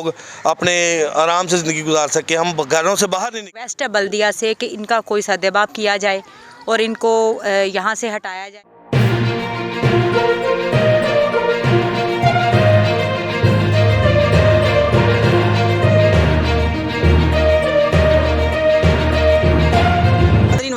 लोग अपने आराम से ज़िंदगी गुजार सकें, हम घरों से बाहर नहीं निकल। बेस्ट है बल्दिया से कि इनका कोई सद्देबाब किया जाए और इनको यहाँ से हटाया जाए।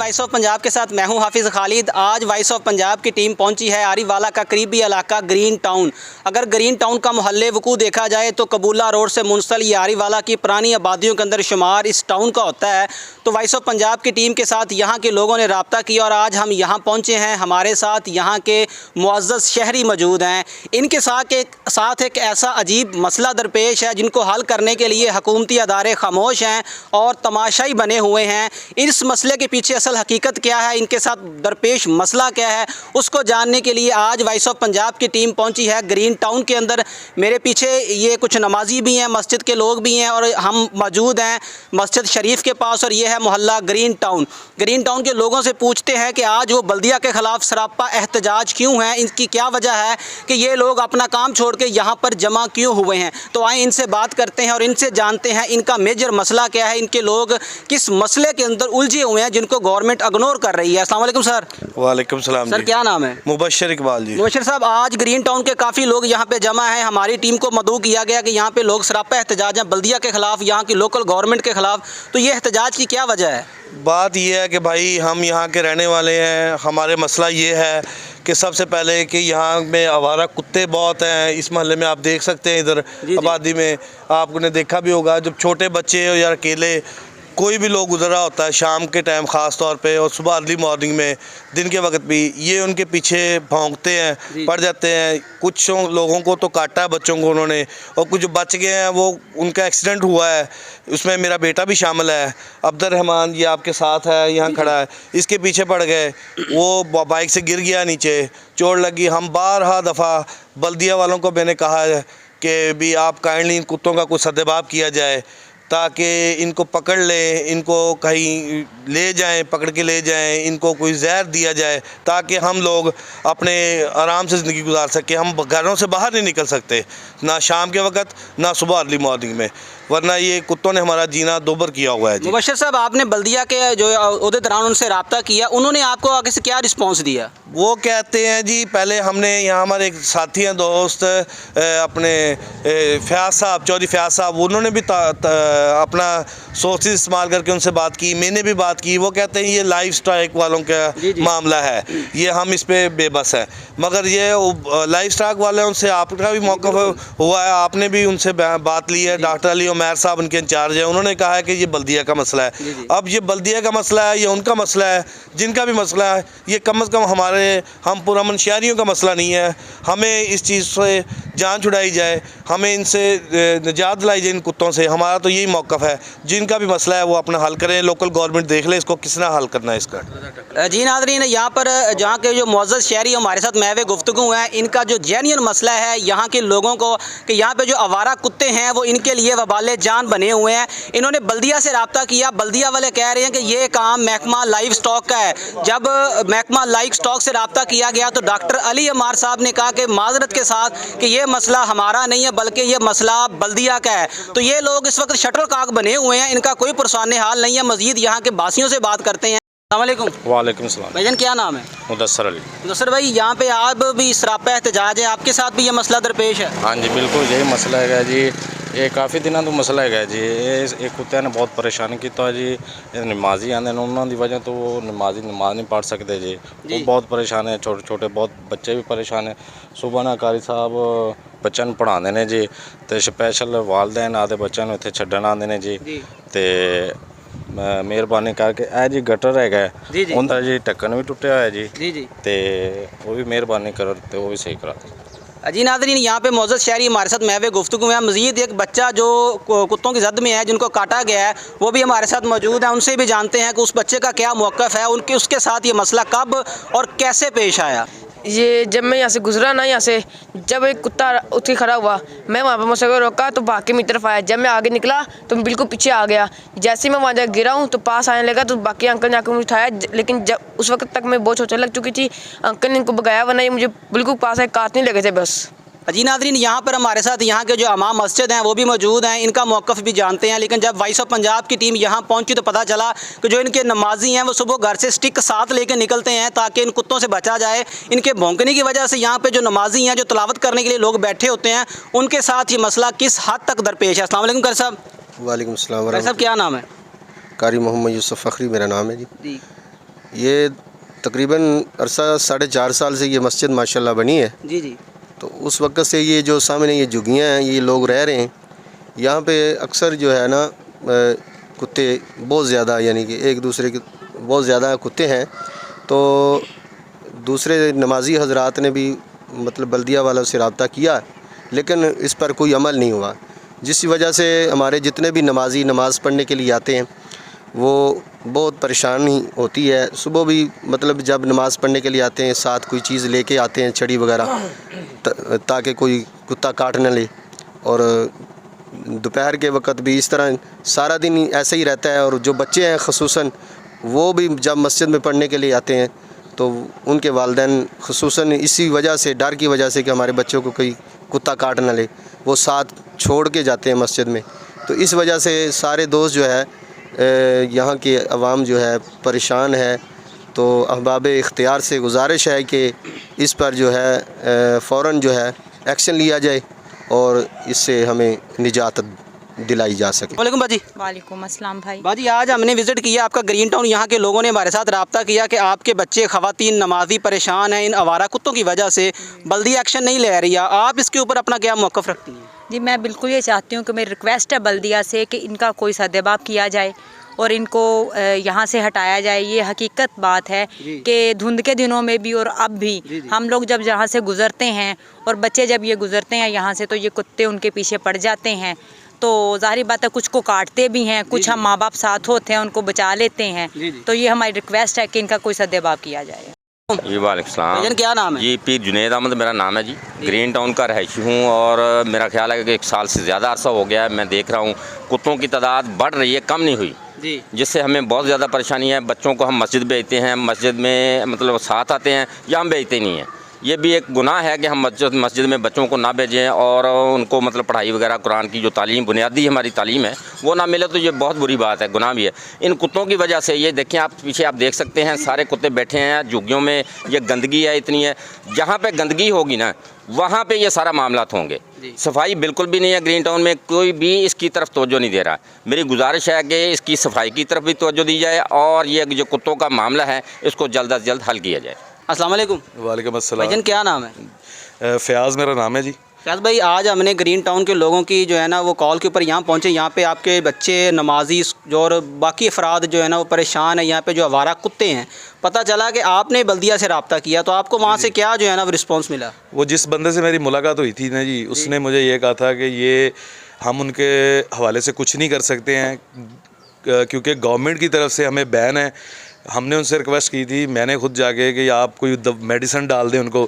वॉइस ऑफ पंजाब के साथ मैं हूं हाफिज़ खालिद। आज वॉइस ऑफ पंजाब की टीम पहुंची है आरीवाला का करीबी इलाका ग्रीन टाउन। अगर ग्रीन टाउन का मोहल्ले वकू देखा जाए तो कबूला रोड से मुंसलिक ये आरीवाला की पुरानी आबादियों के अंदर शुमार इस टाउन का होता है। तो वॉइस ऑफ पंजाब की टीम के साथ यहाँ के लोगों ने रब्ता किया और आज हम यहाँ पहुँचे हैं। हमारे साथ यहाँ के मुअज़्ज़ज़ शहरी मौजूद हैं। इनके साथ एक ऐसा अजीब मसला दरपेश है जिनको हल करने के लिए हुकूमती अदारे खामोश हैं और तमाशाई बने हुए हैं। इस मसले के पीछे असल हकीकत क्या है, इनके साथ दरपेश मसला क्या है, उसको जानने के लिए आज वॉइस ऑफ पंजाब की टीम पहुंची है ग्रीन टाउन के अंदर। मेरे पीछे ये कुछ नमाजी भी हैं, मस्जिद के लोग भी हैं और हम मौजूद हैं मस्जिद शरीफ के पास और ये है मोहल्ला ग्रीन टाउन। ग्रीन टाउन के लोगों से पूछते हैं कि आज वो बल्दिया के ख़िलाफ़ सरापा एहतजाज क्यों है, इनकी क्या वजह है कि ये लोग अपना काम छोड़ के यहाँ पर जमा क्यों हुए हैं। तो आए इनसे बात करते हैं और इनसे जानते हैं इनका मेजर मसला क्या है, इनके लोग किस मसले के अंदर उलझे हुए हैं जिनको गवर्नमेंट इग्नोर कर रही है। अस्सलाम वालेकुम सर। वालेकुम सलाम। सर क्या नाम है? मुबशर इकबाल जी। मुबशर साहब, आज ग्रीन टाउन के काफ़ी लोग यहाँ पे जमा हैं। हमारी टीम को मदऊ किया गया कि यहाँ पे लोग सरापा एहतजाज हैं बल्दिया के ख़िलाफ़, यहाँ की लोकल गवर्नमेंट के ख़िलाफ़। तो ये एहतजाज की क्या वजह है? बात यह है कि भाई हम यहाँ के रहने वाले हैं। हमारे मसला ये है कि सबसे पहले कि यहाँ में आवारा कुत्ते बहुत हैं। इस मोहल्ले में आप देख सकते हैं, इधर आबादी में आपने देखा भी होगा, जब छोटे बच्चे या अकेले कोई भी लोग गुजरा होता है शाम के टाइम ख़ास तौर पे और सुबह अर्ली मॉर्निंग में, दिन के वक्त भी, ये उनके पीछे भौंकते हैं, पड़ जाते हैं। कुछ लोगों को तो काटा है बच्चों को उन्होंने, और कुछ जो बच गए हैं वो उनका एक्सीडेंट हुआ है, उसमें मेरा बेटा भी शामिल है अब्दुल रहमान, ये आपके साथ है, यहाँ खड़ा है। इसके पीछे पड़ गए, वो बाइक से गिर गया, नीचे चोट लगी। हम बारहा दफ़ा बल्दिया वालों को मैंने कहा है कि भी आप काइंडली इन कुत्तों का कुछ सद्देबाब किया जाए ताकि इनको पकड़ लें, इनको कहीं ले जाएं, पकड़ के ले जाएं, इनको कोई जहर दिया जाए ताकि हम लोग अपने आराम से ज़िंदगी गुजार सकें। हम घरों से बाहर नहीं निकल सकते, ना शाम के वक्त ना सुबह अर्ली मॉर्निंग में, वरना ये कुत्तों ने हमारा जीना दोबर किया हुआ है जी। मुबशर साहब, आपने बल्दिया के जो उहदेदारान उनसे रब्ता किया, उन्होंने आपको आगे से क्या रिस्पॉन्स दिया? वो कहते हैं जी, पहले हमने यहाँ हमारे एक साथी हैं दोस्त अपने फ़याज़ साहब, चौधरी फ़याज़ साहब, उन्होंने भी अपना सोर्सेज इस्तेमाल करके उनसे बात की, मैंने भी बात की। वो कहते हैं ये लाइफ स्ट्राइक वालों का मामला है, ये हम इस पर बेबस हैं। मगर ये लाइफ स्ट्राइक वाले उनसे आपका भी मौक़िफ़ हुआ है, आपने भी उनसे बात ली है। डॉक्टर अली उमैर साहब उनके इंचार्ज हैं, उन्होंने कहा है कि ये बल्दिया का मसला है। अब ये बल्दिया का मसला है, ये उनका मसला है, जिनका भी मसला है, ये कम अज़ कम हम पुरअमन शहरियों का मसला नहीं है। हमें इस चीज़ से जान छुड़ाई जाए, हमें इनसे निजात दिलाई जाए इन कुत्तों से। हमारा तो यही मौक़िफ़ है, जिनका भी मसला है वो अपना हल करें, लोकल गवर्नमेंट देख ले इसको किस तरह हल करना है इसका। जी नाज़रीन, यहाँ पर जहाँ के जो मुअज़्ज़ज़ शहरी हमारे साथ महवे गुफ्तगू हैं, इनका जो जेन्युइन मसला है यहाँ के लोगों को कि यहाँ पे जो आवारा कुत्ते हैं वो इनके लिए वबाले जान बने हुए हैं। इन्होंने बल्दिया से रब्ता किया, बल्दिया वाले कह रहे हैं कि ये काम महकमा लाइव स्टॉक का है। जब महकमा लाइव स्टॉक से रब्ता किया गया तो डॉक्टर अली उमैर साहब ने कहा कि माजरत के साथ कि ये मसला हमारा नहीं है बल्कि ये मसला बल्दिया का है। तो ये लोग इस वक्त शटल काक बने हुए हैं, इनका कोई पुरसाने हाल नहीं है। मज़ीद यहाँ के बासियों से बात करते हैं। वालेकुम सलाम। भाईजान क्या नाम है? मुदस्सर अली। मुदस्सर भाई, यहाँ पे आप भी सरापा एहतजाज है, आपके साथ भी ये मसला दरपेश है? हाँ जी बिल्कुल, यही मसला है जी। ये काफ़ी दिनों तो मसला है जी। ये कुत्ते ने बहुत परेशान किया जी। नमाजी आते हैं, उन्होंने वजह तो वो नमाज नहीं पढ़ सकते जी। वो बहुत परेशान है, छोटे छोटे बहुत बच्चे भी परेशान है। सुबह ना कारी साहब बच्चों को पढ़ाते हैं जी, तो स्पैशल वालदैन आते बच्चों को इतने छड्डन आते हैं जी। तो मेहरबानी करके ए जी गटर है उनका जी ढक्कन भी टुटिया हुआ है जी, तो वो भी मेहरबानी करो तो वो भी सही करा दें। जी नाज़रीन, यहाँ पे मुअज़्ज़ज़ शहरी हमारे साथ महवे गुफ्तगू में। मज़ीद एक बच्चा जो कुत्तों की जद में है, जिनको काटा गया है, वो भी हमारे साथ मौजूद है। उनसे भी जानते हैं कि उस बच्चे का क्या मौक़िफ़ है, उसके साथ ये मसला कब और कैसे पेश आया। ये जब मैं यहाँ से गुजरा ना, यहाँ से जब एक कुत्ता उठ के खड़ा हुआ, मैं वहाँ पर मोटरसाइकिल रोका तो भाग के मेरी तरफ आया। जब मैं आगे निकला तो मैं बिल्कुल पीछे आ गया। जैसे ही मैं वहाँ जाकर गिरा हूँ तो पास आने लगा तो बाकी अंकल ने आकर मुझे उठाया, लेकिन जब उस वक्त तक मैं बहुत चोट लग चुकी थी। अंकल ने इनको भगाया, वरना ये मुझे बिल्कुल पास आए काटने लगे थे बस। जी नाज़रीन, यहाँ पर हमारे साथ यहाँ के जो इमाम मस्जिद हैं वो भी मौजूद हैं, इनका मौक़िफ़ भी जानते हैं। लेकिन जब वॉइस ऑफ पंजाब की टीम यहाँ पहुँची तो पता चला कि जो इनके नमाजी हैं वो सुबह घर से स्टिक साथ लेकर निकलते हैं ताकि इन कुत्तों से बचा जाए। इनके भौंकने की वजह से यहाँ पे जो नमाजी हैं, जो तिलावत करने के लिए लोग बैठे होते हैं, उनके साथ ये मसला किस हद तक दरपेश है। अस्सलाम वालेकुम कारी साहब। वालेकुम अस्सलाम। कारी साहब क्या नाम है? कारी मोहम्मद यूसुफ फ़खरी मेरा नाम है जी। जी ये तकरीबन अरसा 4.5 साल से ये मस्जिद माशाल्लाह बनी है। जी जी तो उस वक़्त से ये जो सामने ये झुग्गियाँ हैं, ये लोग रह रहे हैं यहाँ पे। अक्सर जो है ना कुत्ते बहुत ज़्यादा, यानी कि एक दूसरे के बहुत ज़्यादा कुत्ते हैं। तो दूसरे नमाजी हजरात ने भी मतलब बल्दिया वालों से रब्ता किया, लेकिन इस पर कोई अमल नहीं हुआ, जिस वजह से हमारे जितने भी नमाजी नमाज़ पढ़ने के लिए आते हैं वो बहुत परेशानी होती है। सुबह भी मतलब जब नमाज़ पढ़ने के लिए आते हैं साथ कोई चीज़ लेके आते हैं, छड़ी वगैरह, ताकि कोई कुत्ता काट न ले। और दोपहर के वक़्त भी इस तरह सारा दिन ऐसे ही रहता है। और जो बच्चे हैं ख़ुसूसन वो भी जब मस्जिद में पढ़ने के लिए आते हैं तो उनके वालिदैन ख़ुसूसन इसी वजह से, डर की वजह से कि हमारे बच्चों को कोई कुत्ता काट न ले, वो साथ छोड़ के जाते हैं मस्जिद में। तो इस वजह से सारे दोस्त जो है यहाँ के अवाम जो है परेशान है। तो अहबाब इख्तियार से गुजारिश है कि इस पर जो है फ़ौरन जो है एक्शन लिया जाए और इससे हमें निजात दिलाई जा सके। वालेकुम बाजी। वालेकुम अस्सलाम भाई। बाजी आज हमने विज़िट किया आपका ग्रीन टाउन। यहाँ के लोगों ने हमारे साथ रब्ता किया कि आपके बच्चे, ख़वातीन, नमाजी परेशान हैं इन आवारा कुत्तों की वजह से, बल्दी एक्शन नहीं ले रही है। आप इसके ऊपर अपना क्या मौक़िफ़ रखती हैं? जी मैं बिल्कुल ये चाहती हूँ कि मेरी रिक्वेस्ट है बल्दिया से कि इनका कोई सद्देबाब किया जाए और इनको यहाँ से हटाया जाए। ये हकीकत बात है कि धुंध के दिनों में भी और अब भी हम लोग जब यहाँ से गुज़रते हैं और बच्चे जब ये गुज़रते हैं यहाँ से तो ये कुत्ते उनके पीछे पड़ जाते हैं। तो ज़ाहिर बात है कुछ को काटते भी हैं, कुछ हम माँ बाप साथ होते हैं उनको बचा लेते हैं। तो ये हमारी रिक्वेस्ट है कि इनका कोई सद्देबाब किया जाए। जी वालेकुम सलाम। क्या नाम है? जी पीर जुनैद अहमद मेरा नाम है जी। ग्रीन टाउन का रहायशी हूँ और मेरा ख्याल है कि 1 साल से ज़्यादा अरसा हो गया है मैं देख रहा हूँ कुत्तों की तादाद बढ़ रही है, कम नहीं हुई जी, जिससे हमें बहुत ज़्यादा परेशानी है। बच्चों को हम मस्जिद भेजते हैं, मस्जिद में मतलब साथ आते हैं या हम भेजते नहीं हैं। ये भी एक गुनाह है कि हम मस्जिद में बच्चों को ना भेजें और उनको मतलब पढ़ाई वगैरह कुरान की जो तालीम, बुनियादी हमारी तालीम है वो ना मिले, तो ये बहुत बुरी बात है, गुनाह भी है। इन कुत्तों की वजह से ये देखें आप पीछे आप देख सकते हैं सारे कुत्ते बैठे हैं झुग्गियों में। ये गंदगी है इतनी है, जहाँ पे गंदगी होगी ना वहाँ पे ये सारा मामलात होंगे। सफाई बिल्कुल भी नहीं है ग्रीन टाउन में, कोई भी इसकी तरफ तवज्जो नहीं दे रहा। मेरी गुजारिश है कि इसकी सफाई की तरफ भी तवज्जो दी जाए और ये जो कुत्तों का मामला है इसको जल्द अज जल्द हल किया जाए। अस्सलाम वालेकुम। वालेकुम अस्सलाम। भाईजान क्या नाम है? फ़याज़ मेरा नाम है जी। फ़याज़ भाई आज हमने ग्रीन टाउन के लोगों की जो है ना वो कॉल के ऊपर यहाँ पहुँचे। यहाँ पे आपके बच्चे, नमाजी जो और बाकी अफराद जो है ना वो परेशान है। यहाँ पे जो आवारा कुत्ते हैं, पता चला कि आपने बल्दिया से रब्ता किया, तो आपको वहाँ से क्या जो है ना वो रिस्पॉन्स मिला? वो जिस बंदे से मेरी मुलाकात हुई थी ना जी, उसने मुझे ये कहा था कि ये हम उनके हवाले से कुछ नहीं कर सकते हैं क्योंकि गवर्नमेंट की तरफ से हमें बैन है। हमने उनसे रिक्वेस्ट की थी, मैंने खुद जाके कि आप कोई मेडिसिन डाल दें उनको।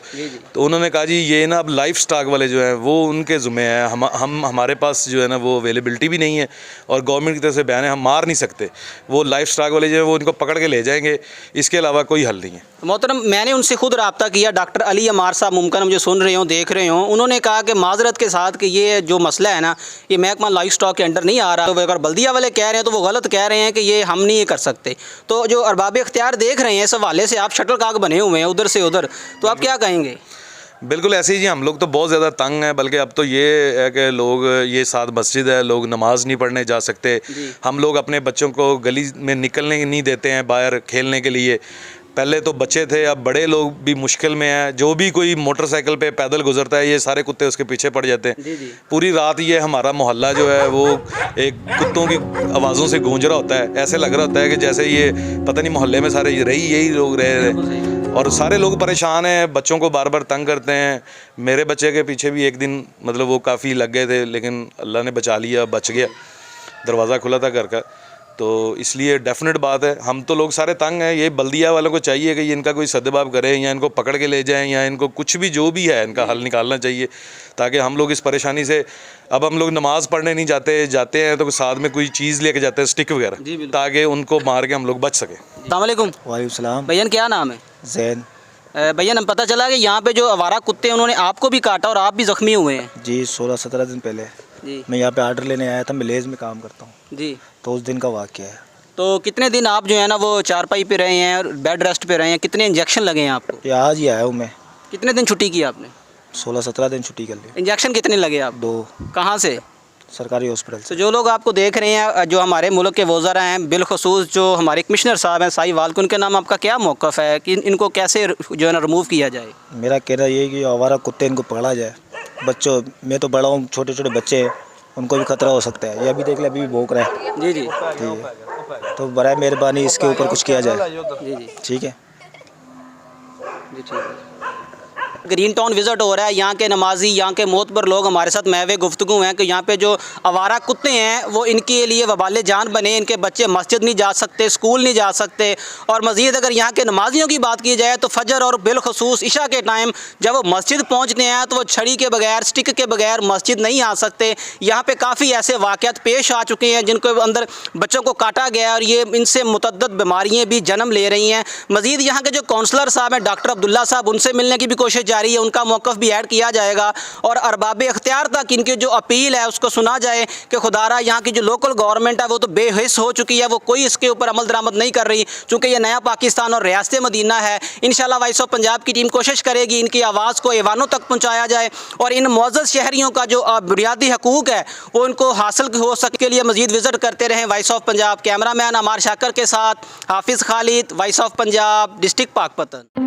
तो उन्होंने कहा जी ये ना अब लाइफ स्टॉक वाले जो हैं वो उनके ज़ुम्मे हैं, हम हमारे पास जो है ना वो अवेलेबिलिटी भी नहीं है और गवर्नमेंट की तरफ से बैन है, हम मार नहीं सकते। वो लाइफ स्टॉक वाले जो है वो उनको पकड़ के ले जाएंगे, इसके अलावा कोई हल नहीं है। मोहतरम मैंने उनसे खुद रब्ता किया, डॉक्टर अली अमार साहब मुमकिन मुझे सुन रहे हों, देख रहे हों, उन्होंने कहा कि माजरत के साथ कि ये जो मसला है ना ये महकमा लाइफ स्टॉक के अंडर नहीं आ रहा। तो अगर बल्दिया वाले कह रहे हैं तो वो गलत कह रहे हैं कि ये हम नहीं ये कर सकते। तो जो अरबाब इख्तियार देख रहे हैं इस हवाले से, आप शटलकॉक बने हुए हैं उधर से उधर, तो आप क्या कहेंगे? बिल्कुल ऐसे ही जी, हम लोग तो बहुत ज़्यादा तंग हैं। बल्कि अब तो ये है कि लोग, ये साथ मस्जिद है, लोग नमाज नहीं पढ़ने जा सकते। हम लोग अपने बच्चों को गली में निकलने नहीं देते हैं बाहर खेलने के लिए। पहले तो बच्चे थे, अब बड़े लोग भी मुश्किल में हैं। जो भी कोई मोटरसाइकिल पे पैदल गुजरता है ये सारे कुत्ते उसके पीछे पड़ जाते हैं। पूरी रात ये हमारा मोहल्ला जो है वो एक कुत्तों की आवाज़ों से गूंज रहा होता है। ऐसे लग रहा होता है कि जैसे ये पता नहीं मोहल्ले में सारे यही लोग रह रहे हैं और सारे लोग परेशान हैं, बच्चों को बार बार तंग करते हैं। मेरे बच्चे के पीछे भी एक दिन मतलब वो काफ़ी लग गए थे, लेकिन अल्लाह ने बचा लिया, बच गया, दरवाज़ा खुला था घर का। तो इसलिए डेफिनेट बात है, हम तो लोग सारे तंग हैं। ये बल्दिया वालों को चाहिए कि इनका कोई सद्देबाब करें या इनको पकड़ के ले जाएं या इनको कुछ भी जो भी है इनका हल निकालना चाहिए, ताकि हम लोग इस परेशानी से, अब हम लोग नमाज़ पढ़ने नहीं जाते हैं तो साथ में कोई चीज़ लेके जाते हैं, स्टिक वगैरह, ताकि उनको मार के हम लोग बच सकें। अस्सलाम वालेकुम। वालेकुम सलाम। भैया क्या नाम है? जैन। भैया न पता चला कि यहाँ पे जो आवारा कुत्ते हैं उन्होंने आपको भी काटा और आप भी जख्मी हुए हैं। जी 16-17 दिन पहले जी मैं यहाँ पे आर्डर लेने आया था, मलेज में काम करता हूँ, जी। तो उस दिन का वाक़या है। तो कितने दिन आप जो है ना वो चारपाई पे रहे हैं और बेड रेस्ट पे रहे हैं, कितने इंजेक्शन लगे हैं आपको? ये आज ही आया हूँ मैं, कितने दिन छुट्टी की आपने? 16-17 दिन छुट्टी कर ली। इंजेक्शन कितने लगे आप? 2 कहाँ से? सरकारी हॉस्पिटल से। तो जो लोग आपको देख रहे हैं, जो हमारे मुल्क के वज़रा हैं, बिलखसूस जो हमारे कमिश्नर साहब हैं साहिवाल, उनके नाम आपका क्या मौक़िफ़ है कि इनको कैसे जो है ना रिमूव किया जाए? मेरा कहना ये है कि आवारा कुत्ते इनको पकड़ा जाए। बच्चों, मैं तो बड़ा हूँ, छोटे छोटे बच्चे हैं, उनको भी खतरा हो सकता है। ये अभी देख ले, अभी भी भौंक रहा है। जी जी ठीक है, तो बराए मेहरबानी इसके ऊपर कुछ किया जाए। जी जी ठीक है। जी ठीक है। ग्रीन टाउन विज़िट हो रहा है, यहाँ के नमाजी, यहाँ के मोतबर लोग हमारे साथ महवे गुफ्तगू हैं कि यहाँ पे जो आवारा कुत्ते हैं वो इनके लिए वबाले जान बने। इनके बच्चे मस्जिद नहीं जा सकते, स्कूल नहीं जा सकते। और मज़ीद अगर यहाँ के नमाजियों की बात की जाए तो फजर और बिलखसूस इशा के टाइम जब वो मस्जिद पहुँचते हैं तो वो छड़ी के बगैर, स्टिक के बगैर मस्जिद नहीं आ सकते। यहाँ पर काफ़ी ऐसे वाक़यात पेश आ चुके हैं जिनको अंदर बच्चों को काटा गया और ये इनसे मुतअद्दिद बीमारियाँ भी जन्म ले रही हैं। मज़ीद यहाँ के जो काउंसलर साहब हैं डॉक्टर अब्दुल्ला साहब, उनसे मिलने की भी कोशिश जारी है, उनका मौक़िफ़ भी ऐड किया जाएगा और अरबाब इख्तियार तक इनकी जो अपील है उसको सुना जाए कि खुदारा यहाँ की जो लोकल गवर्नमेंट है वो तो बेहिस हो चुकी है, वो कोई इसके ऊपर अमल दरामद नहीं कर रही, चूँकि ये नया पाकिस्तान और रियासत मदीना है। इंशाल्लाह वॉइस ऑफ पंजाब की टीम कोशिश करेगी इनकी आवाज़ को ऐवानों तक पहुँचाया जाए और इन मुअज़्ज़ज़ शहरियों का जो बुनियादी हकूक़ है वो इनको हासिल हो सके के लिए मज़ीद विज़िट करते रहें voice of Punjab. Camera man Ammar Shakir के साथ Hafiz Khalid, voice of Punjab, district Pakpattan.